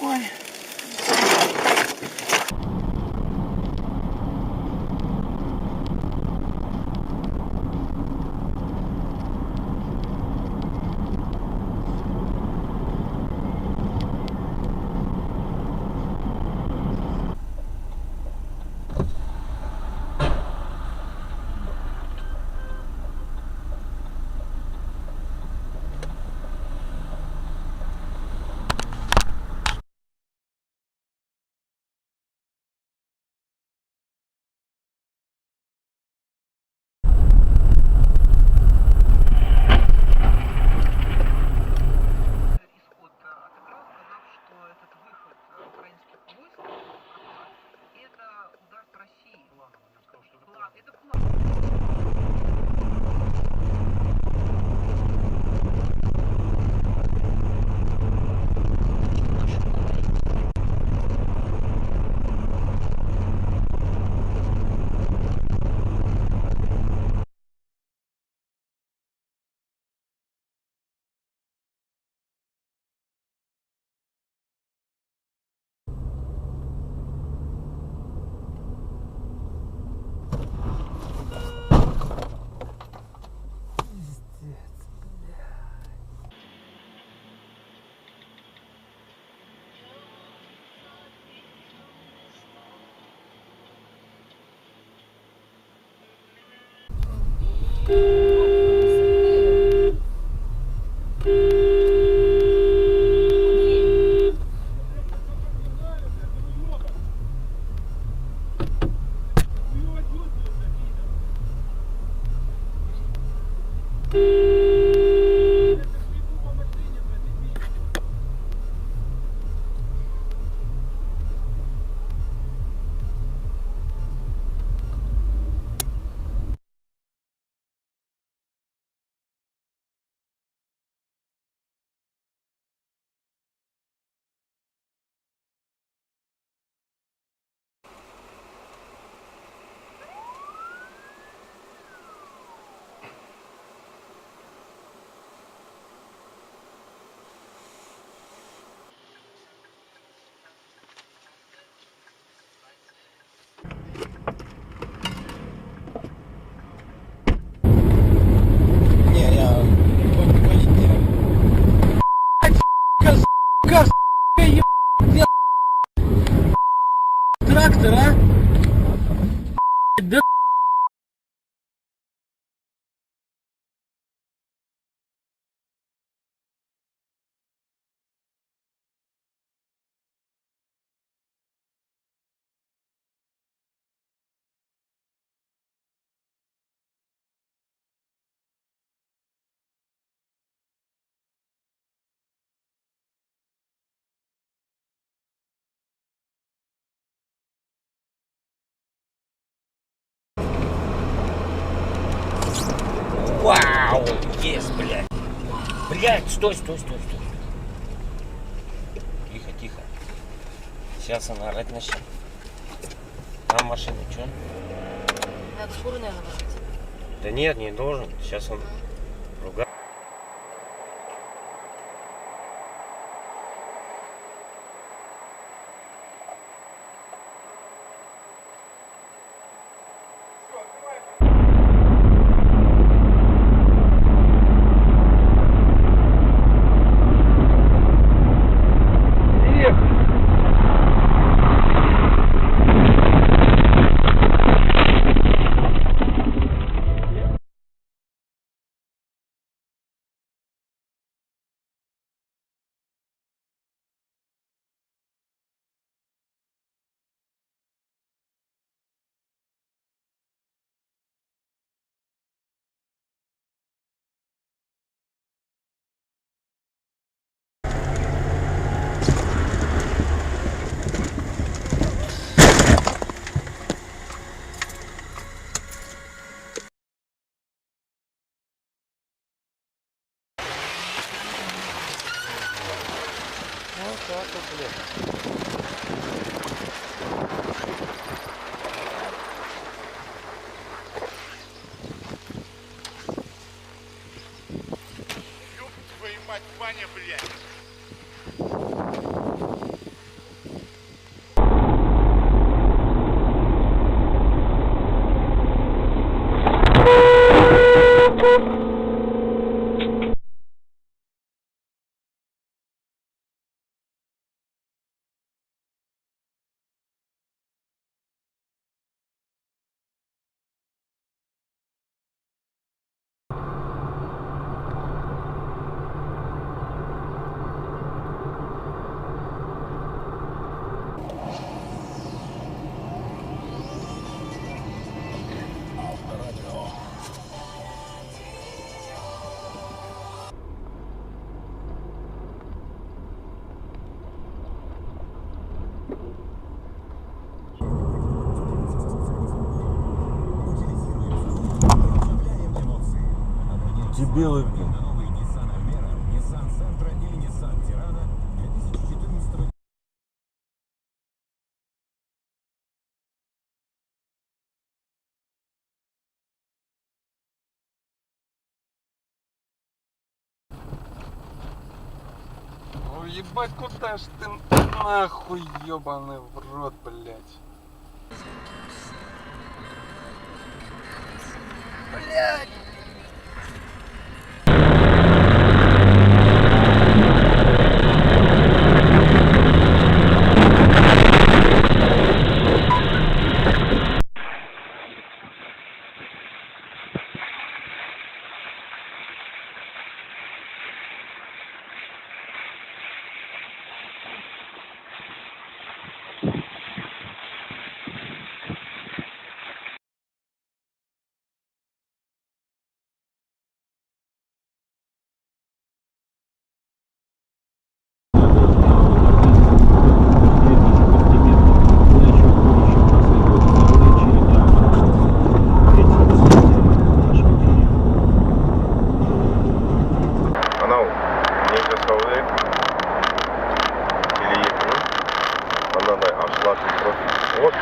Ой. Трактор, а? Да. Вау! Есть, блядь! Блядь, стой, стой, стой, стой. Тихо, тихо. Сейчас она орать начнет. Там машина, что? Надо шкуру, наверное, ложить. Да нет, не должен. Сейчас он ругает. так вот, блядь. Ёб твою мать, Ваня, блядь. Дебилы, блин. Ой, ебать, куда ж ты нахуй, ебаный в рот, блядь. Анау, неше сауды или екі мынандай ашылатын профиль. Вот.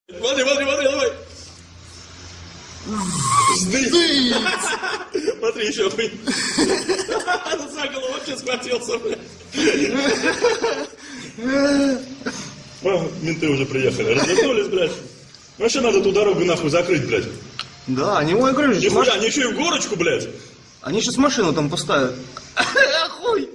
Смотри, давай. Сдыть. Смотри, еще хуй. За голову вообще схватился, блядь. Менты уже приехали. Развернулись, блядь. Вообще надо эту дорогу нахуй закрыть, блядь. Да, они мой говорю, Нихуя, они еще и в горочку, блядь. они сейчас машину там поставят. Хуй!